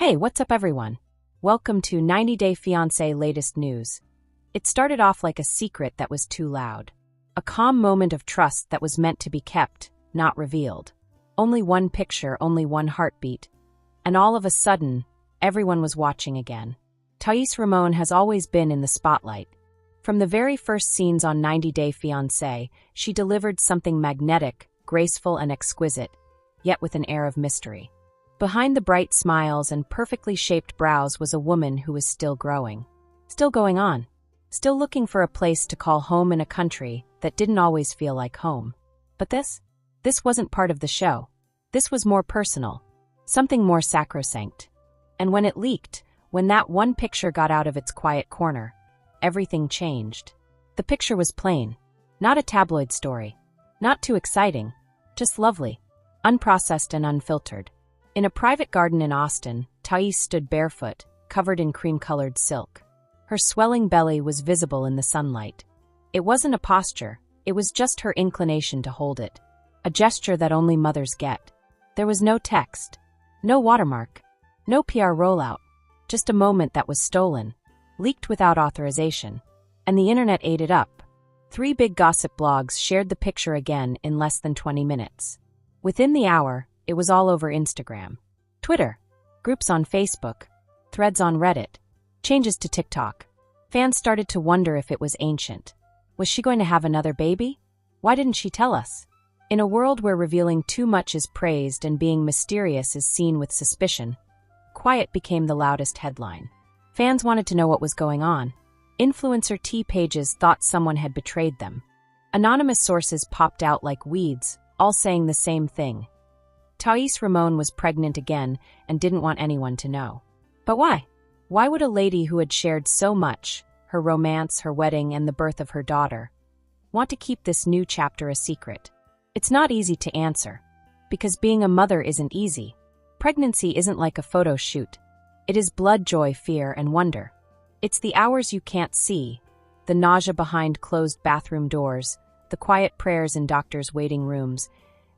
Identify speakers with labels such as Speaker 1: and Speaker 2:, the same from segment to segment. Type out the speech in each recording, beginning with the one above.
Speaker 1: Hey, what's up everyone? Welcome to 90 Day Fiancé latest news. It started off like a secret that was too loud. A calm moment of trust that was meant to be kept, not revealed. Only one picture, only one heartbeat. And all of a sudden, everyone was watching again. Thaís Ramone has always been in the spotlight. From the very first scenes on 90 Day Fiancé, she delivered something magnetic, graceful and exquisite, yet with an air of mystery. Behind the bright smiles and perfectly shaped brows was a woman who was still growing. Still going on. Still looking for a place to call home in a country that didn't always feel like home. But this wasn't part of the show. This was more personal. Something more sacrosanct. And when it leaked, when that one picture got out of its quiet corner, everything changed. The picture was plain. Not a tabloid story. Not too exciting. Just lovely. Unprocessed and unfiltered. In a private garden in Austin, Thaís stood barefoot, covered in cream-colored silk. Her swelling belly was visible in the sunlight. It wasn't a posture, it was just her inclination to hold it. A gesture that only mothers get. There was no text, no watermark, no PR rollout, just a moment that was stolen, leaked without authorization. And the internet ate it up. 3 big gossip blogs shared the picture again in less than 20 minutes. Within the hour, it was all over Instagram, Twitter, groups on Facebook, threads on Reddit, changes to TikTok. Fans started to wonder if it was ancient. Was she going to have another baby? Why didn't she tell us? In a world where revealing too much is praised and being mysterious is seen with suspicion, quiet became the loudest headline. Fans wanted to know what was going on. Influencer tea pages thought someone had betrayed them. Anonymous sources popped out like weeds, all saying the same thing. Thaís Ramone was pregnant again and didn't want anyone to know. But why? Why would a lady who had shared so much, her romance, her wedding, and the birth of her daughter, want to keep this new chapter a secret? It's not easy to answer, because being a mother isn't easy. Pregnancy isn't like a photo shoot. It is blood, joy, fear, and wonder. It's the hours you can't see, the nausea behind closed bathroom doors, the quiet prayers in doctors' waiting rooms,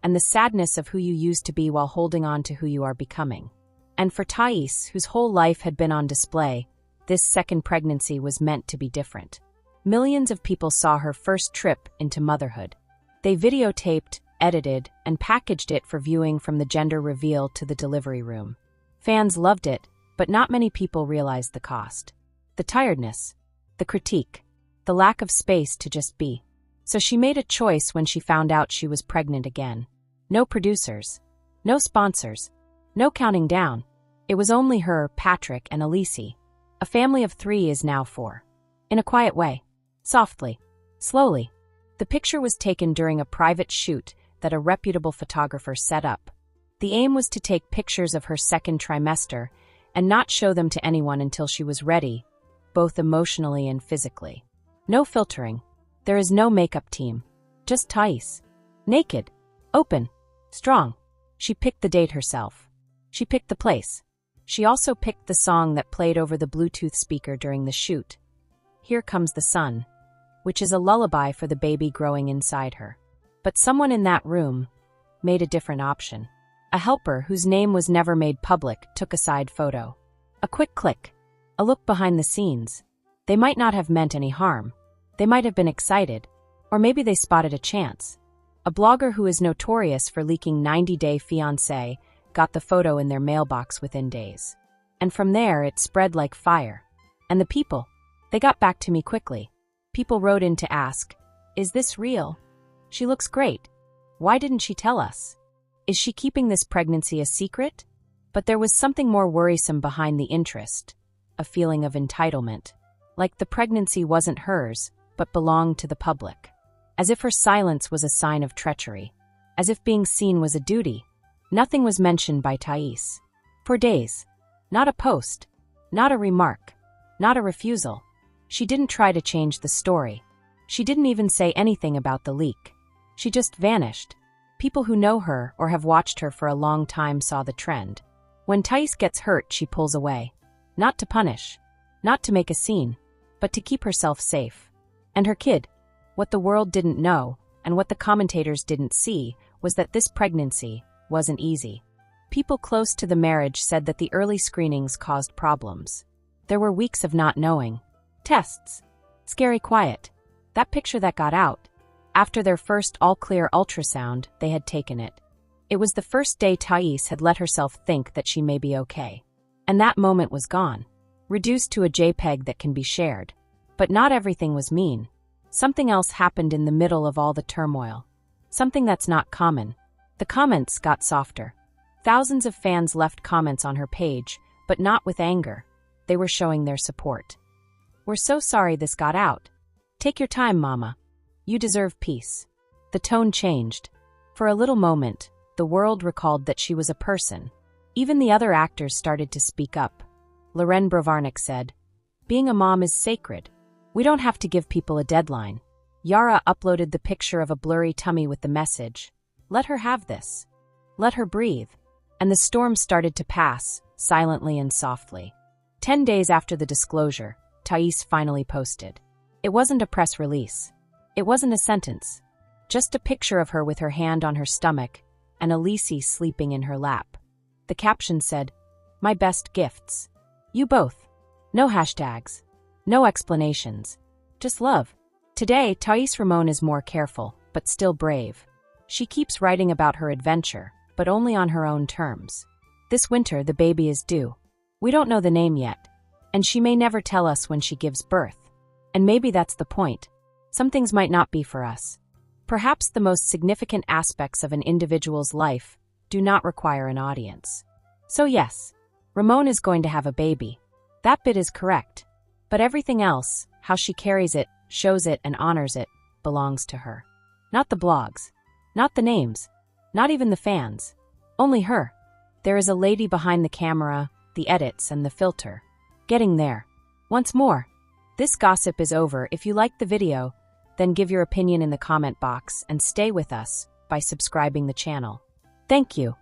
Speaker 1: and the sadness of who you used to be while holding on to who you are becoming. And for Thaís, whose whole life had been on display, this second pregnancy was meant to be different. Millions of people saw her first trip into motherhood. They videotaped, edited, and packaged it for viewing from the gender reveal to the delivery room. Fans loved it, but not many people realized the cost. The tiredness, the critique, the lack of space to just be. So she made a choice when she found out she was pregnant again. No producers, no sponsors, no counting down. It was only her, Patrick, and Elise. A family of 3 is now 4. In a quiet way. Softly. Slowly. The picture was taken during a private shoot that a reputable photographer set up. The aim was to take pictures of her second trimester and not show them to anyone until she was ready, both emotionally and physically. No filtering. There is no makeup team. Just Thaís. Naked. Open. Strong. She picked the date herself. She picked the place. She also picked the song that played over the Bluetooth speaker during the shoot. Here Comes the Sun, which is a lullaby for the baby growing inside her. But someone in that room made a different option. A helper whose name was never made public took a side photo. A quick click. A look behind the scenes. They might not have meant any harm. They might have been excited. Or maybe they spotted a chance. A blogger who is notorious for leaking 90 Day Fiancé got the photo in their mailbox within days. And from there, it spread like fire. And the people, they got back to me quickly. People wrote in to ask, "Is this real? She looks great. Why didn't she tell us? Is she keeping this pregnancy a secret?" But there was something more worrisome behind the interest, a feeling of entitlement. Like the pregnancy wasn't hers, but belonged to the public. As if her silence was a sign of treachery. As if being seen was a duty. Nothing was mentioned by Thaís. For days. Not a post. Not a remark. Not a refusal. She didn't try to change the story. She didn't even say anything about the leak. She just vanished. People who know her or have watched her for a long time saw the trend. When Thaís gets hurt, she pulls away. Not to punish. Not to make a scene. But to keep herself safe. And her kid. What the world didn't know, and what the commentators didn't see, was that this pregnancy wasn't easy. People close to the marriage said that the early screenings caused problems. There were weeks of not knowing. Tests. Scary quiet. That picture that got out. After their first all-clear ultrasound, they had taken it. It was the first day Thaís had let herself think that she may be okay. And that moment was gone. Reduced to a JPEG that can be shared. But not everything was mean. Something else happened in the middle of all the turmoil. Something that's not common. The comments got softer. Thousands of fans left comments on her page, but not with anger. They were showing their support. "We're so sorry this got out. Take your time, Mama. You deserve peace." The tone changed. For a little moment, the world recalled that she was a person. Even the other actors started to speak up. Loren Brovarnik said, "Being a mom is sacred. We don't have to give people a deadline." Yara uploaded the picture of a blurry tummy with the message, "Let her have this. Let her breathe." And the storm started to pass, silently and softly. 10 days after the disclosure, Thaís finally posted. It wasn't a press release. It wasn't a sentence. Just a picture of her with her hand on her stomach and Elise sleeping in her lap. The caption said, "My best gifts. You both. No hashtags. No explanations. Just love." Today, Thaís Ramone is more careful, but still brave. She keeps writing about her adventure, but only on her own terms. This winter, the baby is due. We don't know the name yet, and she may never tell us when she gives birth. And maybe that's the point. Some things might not be for us. Perhaps the most significant aspects of an individual's life do not require an audience. So yes, Ramone is going to have a baby. That bit is correct. But everything else, how she carries it, shows it, and honors it, belongs to her. Not the blogs. Not the names. Not even the fans. Only her. There is a lady behind the camera, the edits, and the filter. Getting there. Once more, this gossip is over. If you liked the video, then give your opinion in the comment box and stay with us by subscribing the channel. Thank you.